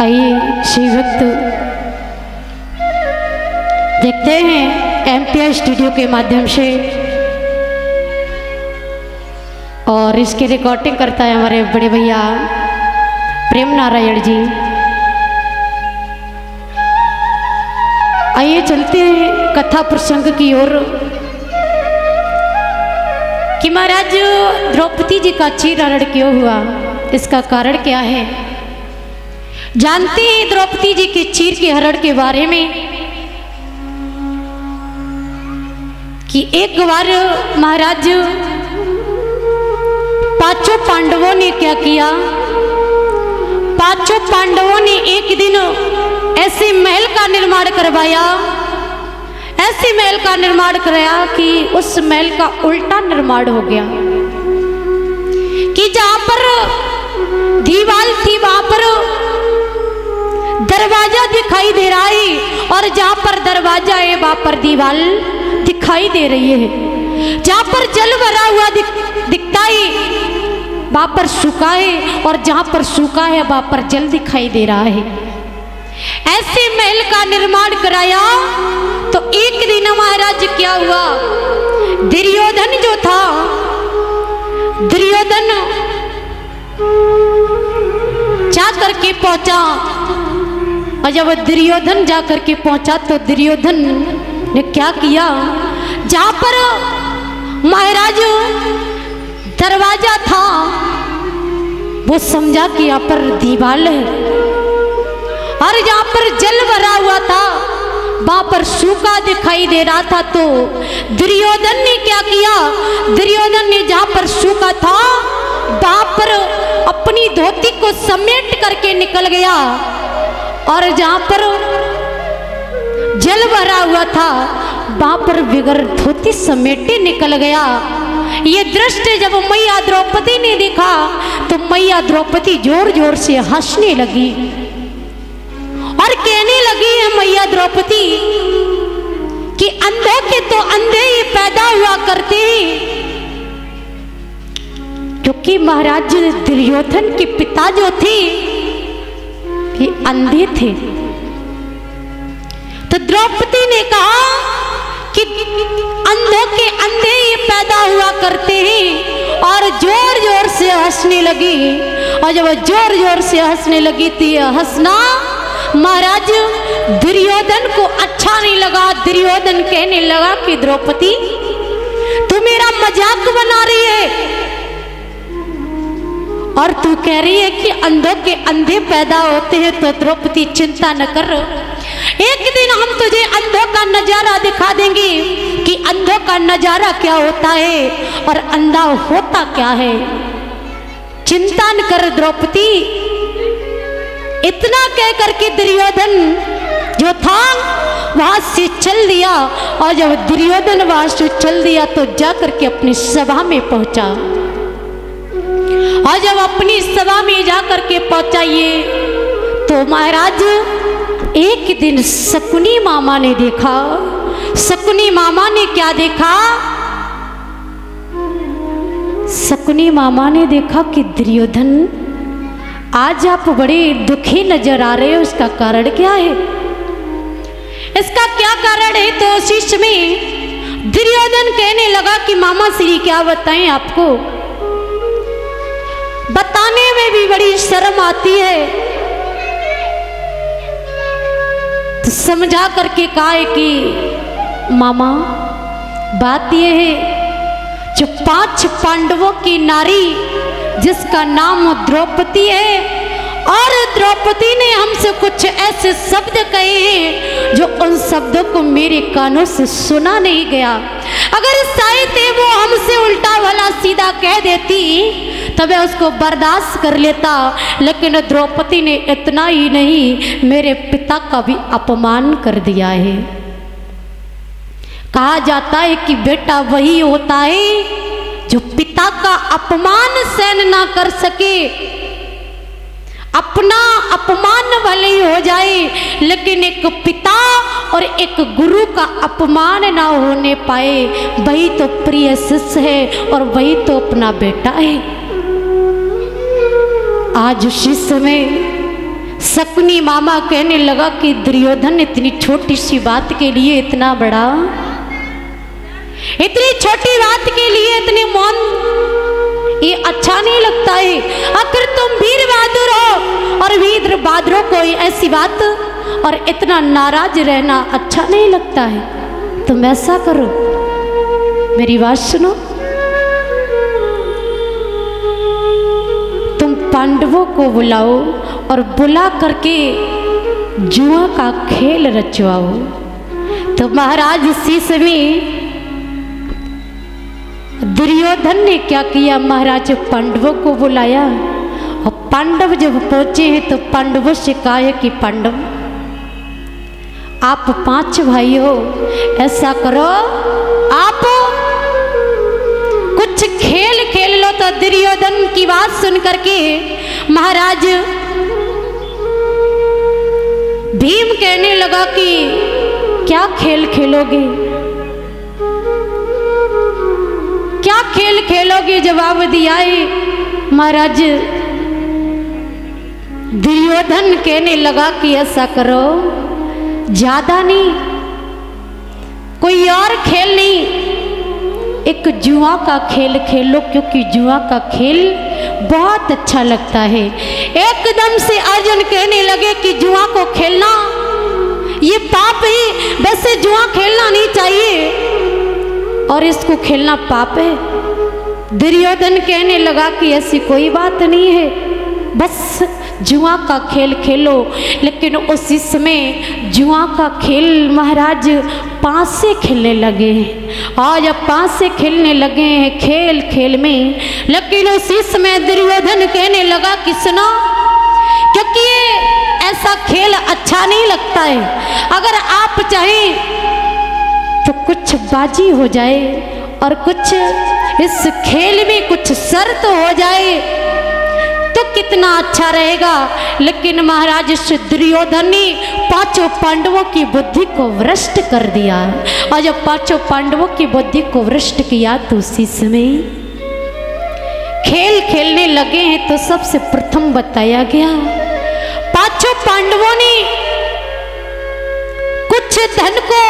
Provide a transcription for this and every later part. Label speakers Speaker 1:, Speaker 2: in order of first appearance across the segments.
Speaker 1: आइए शिव भक्त देखते हैं एमपीआई स्टूडियो के माध्यम से, और इसकी रिकॉर्डिंग करता है हमारे बड़े भैया प्रेम नारायण जी। आइए चलते हैं कथा प्रसंग की ओर कि महाराज द्रौपदी जी का चीरहरण क्यों हुआ, इसका कारण क्या है। जानते हैं द्रौपदी जी के चीर के हरण के बारे में कि एक बार महाराज पांचों पांडवों ने क्या किया। पांचों पांडवों ने एक दिन ऐसे महल का निर्माण करवाया, ऐसे महल का निर्माण कराया कि उस महल का उल्टा निर्माण हो गया कि जहां पर दीवार थी वहां पर दरवाजा दिखाई दे रहा है, और जहां पर दरवाजा है वहां पर दीवार दिखाई दे रही है। जहां पर जल भरा हुआ दिखता है वहां पर सूखा है, और जहां पर सूखा है वहां पर जल दिखाई दे रहा है। ऐसे महल का निर्माण कराया तो एक दिन महाराज क्या हुआ, दुर्योधन जो था, दुर्योधन जा करके पहुंचा, और जब दुर्योधन जा करके पहुंचा तो दुर्योधन ने क्या किया, जहां पर महाराज दरवाजा था वो समझा कि यहाँ पर दीवार है, और जहां पर जल भरा हुआ था वहां पर सूखा दिखाई दे रहा था। तो दुर्योधन ने क्या किया, दुर्योधन ने जहां पर सूखा था वहां पर अपनी धोती को समेट करके निकल गया, और जहां पर जल भरा हुआ था वहां पर बिगर धोती समेटे निकल गया। ये दृश्य जब मैया द्रौपदी ने देखा तो मैया द्रौपदी जोर जोर से हंसने लगी और कहने लगी है मैया द्रौपदी कि अंधों के तो अंधे ही पैदा हुआ करते हैं, क्योंकि महाराज दुर्योधन के पिता जो थे ये अंधे थे। तो द्रौपदी ने कहा कि अंधों के अंधे ही पैदा हुआ करते हैं, और जोर जोर से हंसने लगी। और जब जोर जोर से हंसने लगी थी, हंसना महाराज दुर्योधन को अच्छा नहीं लगा। दुर्योधन कहने लगा कि द्रौपदी तू मेरा मजाक बना रही है, और तू कह रही है कि अंधों के अंधे पैदा होते हैं। तो द्रौपदी चिंता न कर, एक दिन हम तुझे अंधों का नजारा दिखा देंगे कि अंधों का नजारा क्या होता है और अंधा होता क्या है। चिंता न कर द्रौपदी। इतना कह करके दुर्योधन जो था वहां से चल दिया, और जब दुर्योधन वहां से चल दिया तो जा करके अपनी सभा में पहुंचा, और जब अपनी सभा में जाकर के पहुंचाइए तो महाराज एक दिन शकुनी मामा ने देखा। शकुनी मामा ने क्या देखा, शकुनी मामा ने देखा कि दुर्योधन आज आप बड़े दुखी नजर आ रहे हो, इसका कारण क्या है, इसका क्या कारण है। तो उसी समय दुर्योधन कहने लगा कि मामा श्री क्या बताएं आपको, बताने में भी बड़ी शर्म आती है। तो समझा करके कहा है कि मामा बात यह है, जो 5 पांडवों की नारी जिसका नाम द्रौपदी है, और द्रौपदी ने हमसे कुछ ऐसे शब्द कहे हैं जो उन शब्दों को मेरे कानों से सुना नहीं गया। अगर शायद वो हमसे उल्टा वाला सीधा कह देती तब मैं उसको बर्दाश्त कर लेता, लेकिन द्रौपदी ने इतना ही नहीं मेरे पिता का भी अपमान कर दिया है। कहा जाता है कि बेटा वही होता है जो पिता का अपमान सहन ना कर सके। अपना अपमान भले ही हो जाए, लेकिन एक पिता और एक गुरु का अपमान ना होने पाए, वही तो प्रिय शिष्य है और वही तो अपना बेटा है। आज उसी समय शकुनी मामा कहने लगा कि दुर्योधन इतनी छोटी सी बात के लिए इतना बड़ा, इतनी छोटी बात के लिए इतने मौन, ये अच्छा नहीं लगता है। अगर तुम वीर बहादुर हो और वीर बहादुरों को ऐसी बात और इतना नाराज रहना अच्छा नहीं लगता है। तुम ऐसा करो, मेरी बात सुनो, तुम पांडवों को बुलाओ और बुला करके जुआ का खेल रचवाओ। तो महाराज इसी समय दुर्योधन ने क्या किया, महाराज पांडवों को बुलाया और पांडव जब पहुंचे हैं तो पांडवों से कहा है कि पांडव आप 5 भाई हो, ऐसा करो आप कुछ खेल खेल लो। तो दुर्योधन की बात सुन करके महाराज भीम कहने लगा कि क्या खेल खेलोगे, क्या खेल खेलोगे? जवाब दिया है महाराज दुर्योधन कहने लगा कि ऐसा करो, ज्यादा नहीं, कोई और खेल नहीं, एक जुआ का खेल खेलो, क्योंकि जुआ का खेल बहुत अच्छा लगता है। एकदम से अर्जुन कहने लगे कि जुआ को खेलना ये पाप है, वैसे जुआ खेलना नहीं चाहिए और इसको खेलना पाप है। दुर्योधन कहने लगा कि ऐसी कोई बात नहीं है, बस जुआ का खेल खेलो। लेकिन उसी समय जुआ का खेल महाराज 5 से खेलने लगे हैं, और जब 5 से खेलने लगे हैं खेल खेल में, लेकिन उसी समय दुर्योधन कहने लगा कि सुनो, क्योंकि ऐसा खेल अच्छा नहीं लगता है, अगर आप चाहें तो कुछ बाजी हो जाए और कुछ इस खेल में कुछ शर्त हो जाए तो कितना अच्छा रहेगा। लेकिन महाराज दुर्योधन ने 5 पांडवों की बुद्धि को भ्रष्ट कर दिया, और जब 5 पांडवों की बुद्धि को भ्रष्ट किया तो उसी समय खेल खेलने लगे हैं। तो सबसे प्रथम बताया गया 5 पांडवों ने कुछ धन को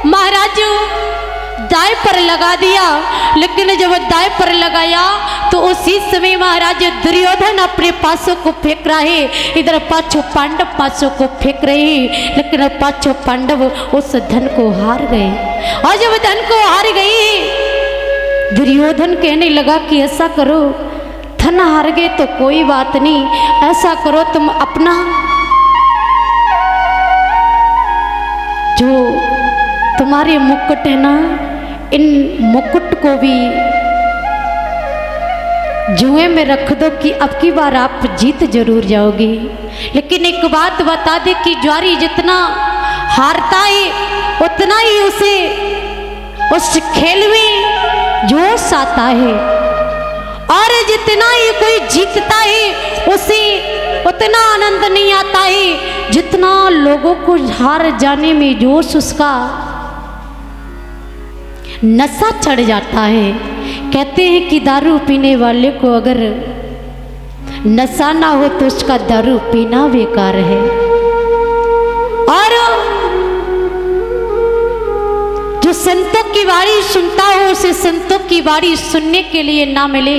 Speaker 1: महाराज दाएं पर लगा दिया, लेकिन जब दाएं पर लगाया तो उसी समय महाराज दुर्योधन अपने 500 को फेंक रहा है, इधर 5 पांडव 500 को फेंक रहे हैं, लेकिन 5 पांडव उस धन को हार गए। और जब धन को हार गए दुर्योधन कहने लगा कि ऐसा करो, धन हार गए तो कोई बात नहीं, ऐसा करो तुम अपना जो तुम्हारे मुकुट है ना, इन मुकुट को भी जुए में रख दो कि अब की बार आप जीत जरूर जाओगे। लेकिन एक बात बता दे कि ज्वारी जितना हारता है उतना ही उसे उस खेल में जोश आता है, और जितना ही कोई जीतता है उसे उतना आनंद नहीं आता है जितना लोगों को हार जाने में जोश, उसका नशा चढ़ जाता है। कहते हैं कि दारू पीने वाले को अगर नशा ना हो तो उसका दारू पीना बेकार है, और जो संतों की बाणी सुनता हो उसे संतों की बाणी सुनने के लिए ना मिले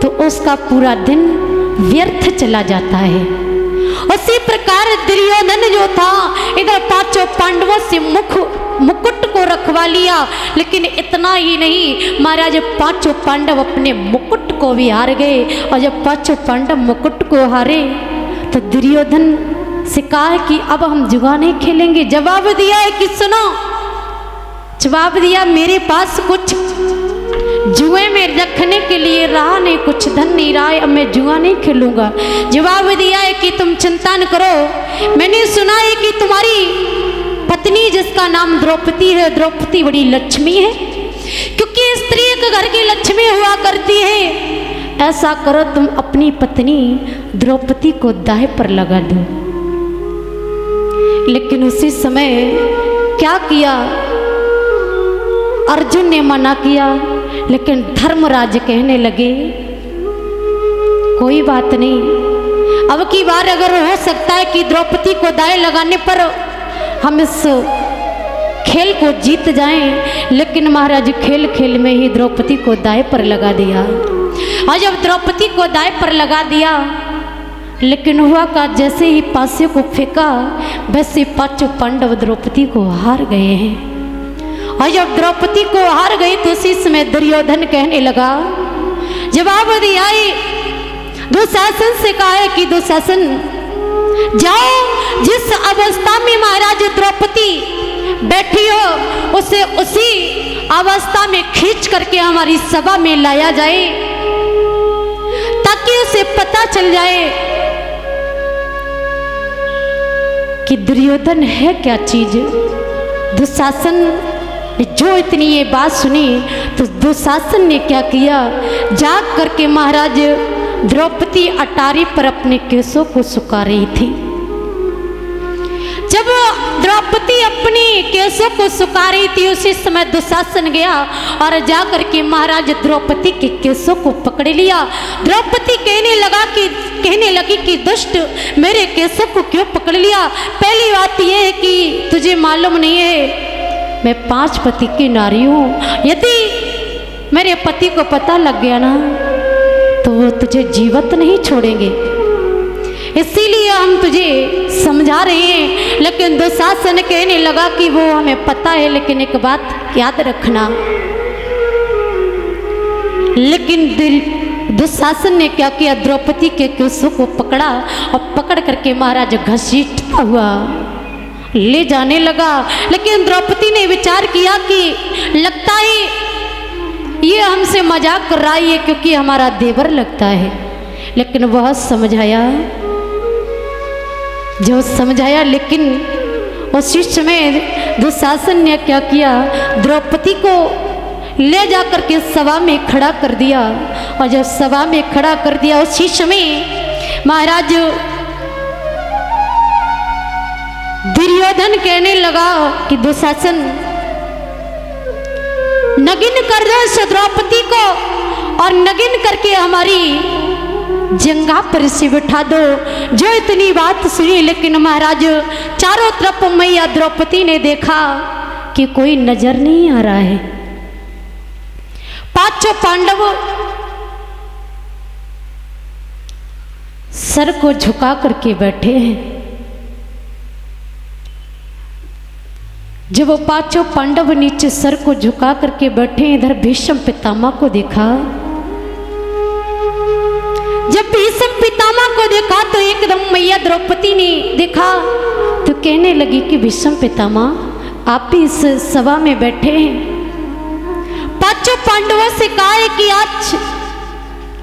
Speaker 1: तो उसका पूरा दिन व्यर्थ चला जाता है। उसी प्रकार दुर्योधन जो था इधर 5 पांडवों से मुकुट को रखवा लिया, लेकिन इतना ही नहीं, महाराज 5 पांडव अपने मुकुट को भी हार गए। और जब 5 पांडव मुकुट को हारे तो दुर्योधन से कहा कि अब हम जुआ नहीं खेलेंगे। जवाब दिया है कि सुनो, जवाब दिया मेरे पास कुछ जुए में रखने के लिए रहा नहीं, कुछ धन नहीं रहा है, अब मैं जुआ नहीं खेलूंगा। जवाब दिया है कि तुम चिंता न करो, मैंने सुना है कि तुम्हारी पत्नी जिसका नाम द्रौपदी है, द्रौपदी बड़ी लक्ष्मी है, क्योंकि स्त्री एक घर की लक्ष्मी हुआ करती है। ऐसा करो तुम अपनी पत्नी द्रौपदी को दाएं पर लगा दो। लेकिन उसी समय क्या किया, अर्जुन ने मना किया, लेकिन धर्मराज कहने लगे कोई बात नहीं, अब की बार अगर हो सकता है कि द्रौपदी को दाएं लगाने पर हम इस खेल को जीत जाएं, लेकिन महाराज खेल खेल में ही द्रौपदी को दाएं पर लगा दिया। और जब द्रौपदी को दाएं पर लगा दिया, लेकिन हुआ का जैसे ही पासे को फेंका वैसे पांचों पांडव द्रौपदी को हार गए हैं। और जब द्रौपदी को हार गई तो उसी समय दुर्योधन कहने लगा, जवाब दिया दुशासन से कहा है कि दुशासन जाओ, जिस अवस्था में महाराज द्रौपदी बैठी हो उसे उसी अवस्था में खींच करके हमारी सभा में लाया जाए, ताकि उसे पता चल जाए कि दुर्योधन है क्या चीज। दुशासन जो इतनी ये बात सुनी तो दुशासन ने क्या किया, जाग करके महाराज द्रौपदी अटारी पर अपने केसों को सुखा रही थी। जब द्रौपदी अपने केसों को सुखा रही थी उसी समय दुशासन गया और जाकर के महाराज द्रौपदी के केसों को पकड़ लिया। द्रौपदी कहने लगी कि दुष्ट, मेरे केसों को क्यों पकड़ लिया? पहली बात यह है कि तुझे मालूम नहीं है मैं 5 पति की नारी हूँ। यदि मेरे पति को पता लग गया ना तो वो तुझे जीवित नहीं छोड़ेंगे, इसीलिए हम तुझे समझा रहे हैं। लेकिन दुशासन कहने लगा कि वो हमें पता है, लेकिन एक बात याद रखना। लेकिन दुशासन ने क्या किया, द्रौपदी के केसों को पकड़ा और पकड़ करके महाराज घसीटता हुआ ले जाने लगा। लेकिन द्रौपदी ने विचार किया कि लगता है ये हमसे मजाक कर रहा है क्योंकि हमारा देवर लगता है। लेकिन वह समझाया, लेकिन उसी समय दुशासन ने क्या किया, द्रौपदी को ले जाकर के सभा में खड़ा कर दिया। और जब सभा में खड़ा कर दिया उसी समय महाराज दुर्योधन कहने लगा कि दुशासन नगिन कर दो इस द्रौपदी को और नगिन करके हमारी जंगा पर से बिठा दो। जो इतनी बात सुनी, लेकिन महाराज चारों तरफ मैया द्रौपदी ने देखा कि कोई नजर नहीं आ रहा है। 5 पांडव सर को झुका करके बैठे हैं। जब वो 5 पांडव नीचे सर को झुका करके बैठे, इधर भीष्म पितामह को देखा। जब भीष्म पितामह को देखा तो एकदम मैया द्रौपदी ने देखा तो कहने लगी कि भीष्म पितामह आप भी इस सभा में बैठे हैं। 5 पांडवों से कहा है कि आज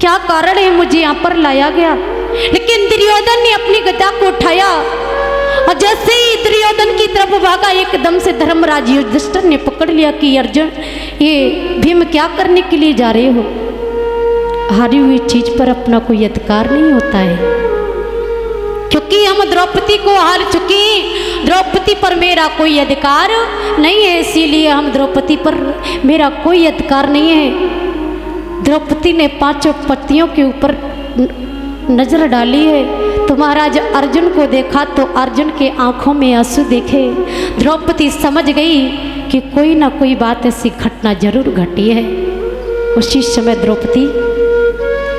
Speaker 1: क्या कारण है मुझे यहाँ पर लाया गया। लेकिन दुर्योधन ने अपनी गदा को उठाया और जैसे ही दुर्योधन की तरफ भागा, एकदम से धर्मराज युधिष्ठिर ने पकड़ लिया कि अर्जुन, ये भीम क्या करने के लिए जा रहे हो? हारी हुई चीज पर अपना कोई अधिकार नहीं होता है, क्योंकि हम द्रौपदी को हार चुके, द्रौपदी पर मेरा कोई अधिकार नहीं है, इसीलिए हम द्रौपदी पर मेरा कोई अधिकार नहीं है। द्रौपदी ने 5 पतियों के ऊपर नजर डाली है तो महाराज अर्जुन को देखा तो अर्जुन के आंखों में आंसू देखे। द्रौपदी समझ गई कि कोई ना कोई बात ऐसी घटना जरूर घटी है। उसी समय द्रौपदी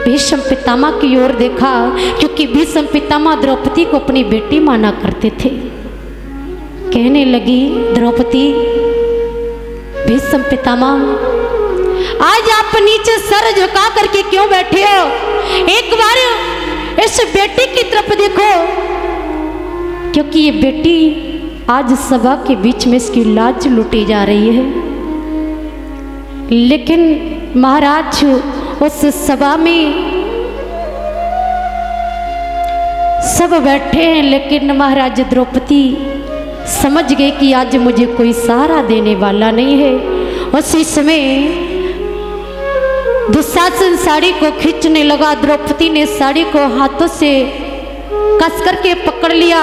Speaker 1: भीष्म पितामह की ओर देखा, क्योंकि भीष्म पितामह द्रौपदी को अपनी बेटी माना करते थे। कहने लगी द्रौपदी, भीष्म पितामह आज आप नीचे सर झुका करके क्यों बैठे हो? एक बार इस बेटी की तरफ देखो, क्योंकि ये बेटी आज सभा के बीच में इसकी लाज लूटी जा रही है। लेकिन महाराज उस सभा में सब बैठे हैं, लेकिन महाराज द्रौपदी समझ गए कि आज मुझे कोई सहारा देने वाला नहीं है। उसी समय दुशासन साड़ी को खींचने लगा। द्रौपदी ने साड़ी को हाथों से कस करके पकड़ लिया।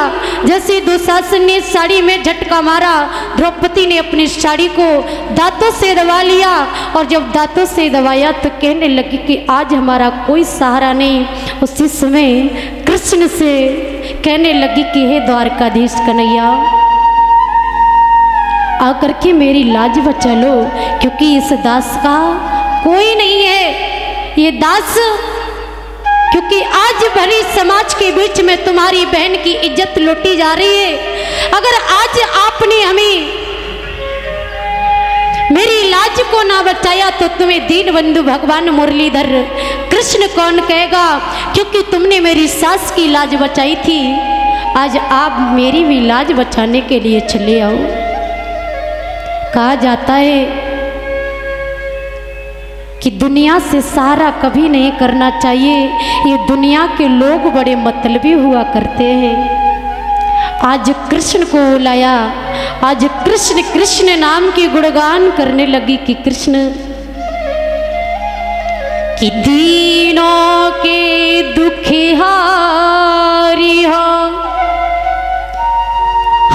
Speaker 1: जैसे दुशासन ने साड़ी में झटका मारा, द्रौपदी ने अपनी साड़ी को दांतों से दबा लिया। और जब दांतों से दबाया तो कहने लगी कि आज हमारा कोई सहारा नहीं। उसी समय कृष्ण से कहने लगी कि हे द्वारकाधीश कन्हैया, आकर के मेरी लाज बचा लो, क्योंकि इस दास का कोई नहीं है। ये दास, क्योंकि आज भरी समाज के बीच में तुम्हारी बहन की इज्जत लूटी जा रही है। अगर आज आपने हमें मेरी लाज को ना बचाया तो तुम्हें दीन बंधु भगवान मुरलीधर कृष्ण कौन कहेगा, क्योंकि तुमने मेरी सास की लाज बचाई थी। आज आप मेरी भी लाज बचाने के लिए चले आओ। कहा जाता है कि दुनिया से सहारा कभी नहीं करना चाहिए, ये दुनिया के लोग बड़े मतलबी हुआ करते हैं। आज कृष्ण को बुलाया, आज कृष्ण कृष्ण नाम की गुणगान करने लगी कि कृष्ण कि दीनों के दुखिहारी हो,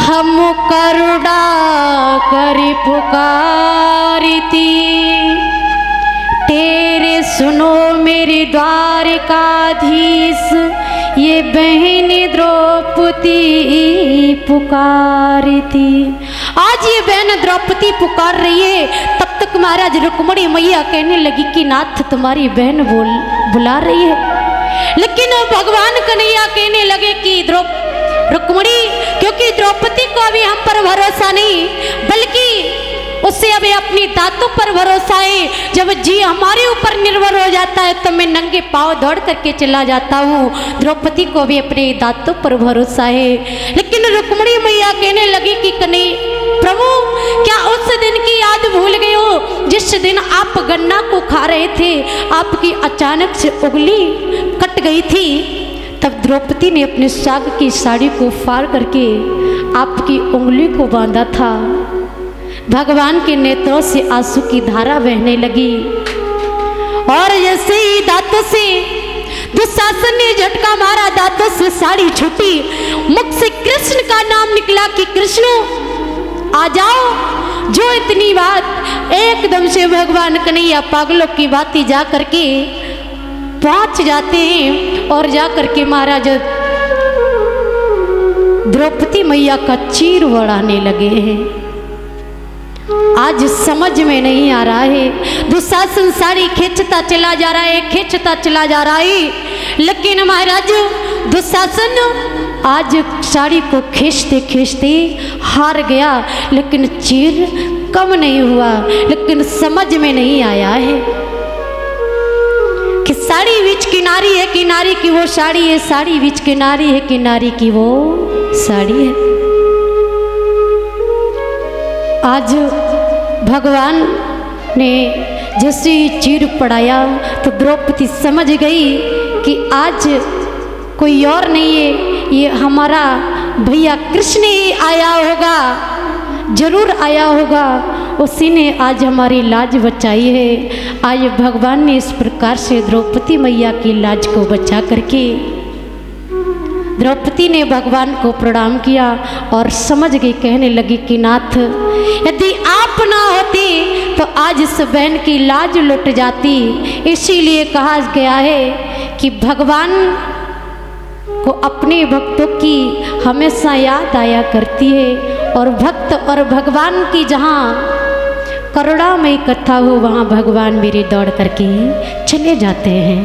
Speaker 1: हम करुणा करी पुकारती, तेरे सुनो मेरी द्वारकाधीश, ये बहन द्रौपदी पुकारती। आज ये बहन द्रौपदी पुकार रही है, तब तक महाराज रुक्मणी मैया कहने लगी कि नाथ तुम्हारी बहन बुला रही है। लेकिन भगवान कन्हैया कहने लगे कि रुक्मणी, क्योंकि द्रौपदी को अभी हम पर भरोसा नहीं, बल्कि उससे अभी अपनी दांतों पर भरोसा है। जब जी हमारे ऊपर निर्भर हो जाता है तो मैं नंगे पांव दौड़ करके चला जाता हूँ। द्रौपदी को भी अपने दांतों पर भरोसा है। लेकिन रुक्मणी मैया कहने लगी कि प्रभु, क्या उस दिन की याद भूल गए हो जिस दिन आप गन्ना को खा रहे थे, आपकी अचानक से उंगली कट गई थी? तब द्रौपदी ने अपने साग की साड़ी को फाड़ करके आपकी उंगली को बांधा था। भगवान के नेत्रों से आंसू की धारा बहने लगी और जैसे ही दांतों से दुशासन ने झटका मारा, दांतों से साड़ी छूटी, मुख से कृष्ण का नाम निकला कि कृष्ण आ जाओ। जो इतनी बात एकदम से भगवान कन्हैया पागलों की बातें जा करके पहुंच जाते हैं और जा करके महाराज द्रौपदी मैया का चीर बढ़ाने लगे हैं। आज समझ में नहीं आ रहा है, दुशासन साड़ी खींचता चला जा रहा है, खींचता चला जा रहा है, लेकिन महाराज दुशासन आज साड़ी को खींचते खींचते हार गया, लेकिन चीर कम नहीं हुआ। लेकिन समझ में नहीं आया है कि साड़ी बीच किनारी है कि नारी की वो साड़ी है, साड़ी बीच किनारी है कि नारी की वो साड़ी है। आज भगवान ने जैसे ही चीर पड़ाया तो द्रौपदी समझ गई कि आज कोई और नहीं है, ये हमारा भैया कृष्ण ही आया होगा, जरूर आया होगा, उसी ने आज हमारी लाज बचाई है। आज भगवान ने इस प्रकार से द्रौपदी मैया की लाज को बचा करके द्रौपदी ने भगवान को प्रणाम किया और समझ गई, कहने लगी कि नाथ, यदि आप ना होते तो आज इस बहन की लाज लुट जाती। इसीलिए कहा गया है कि भगवान को अपने भक्तों की हमेशा याद आया करती है, और भक्त और भगवान की जहाँ करुणामयी कथा हो वहाँ भगवान मेरे दौड़ करके चले जाते हैं।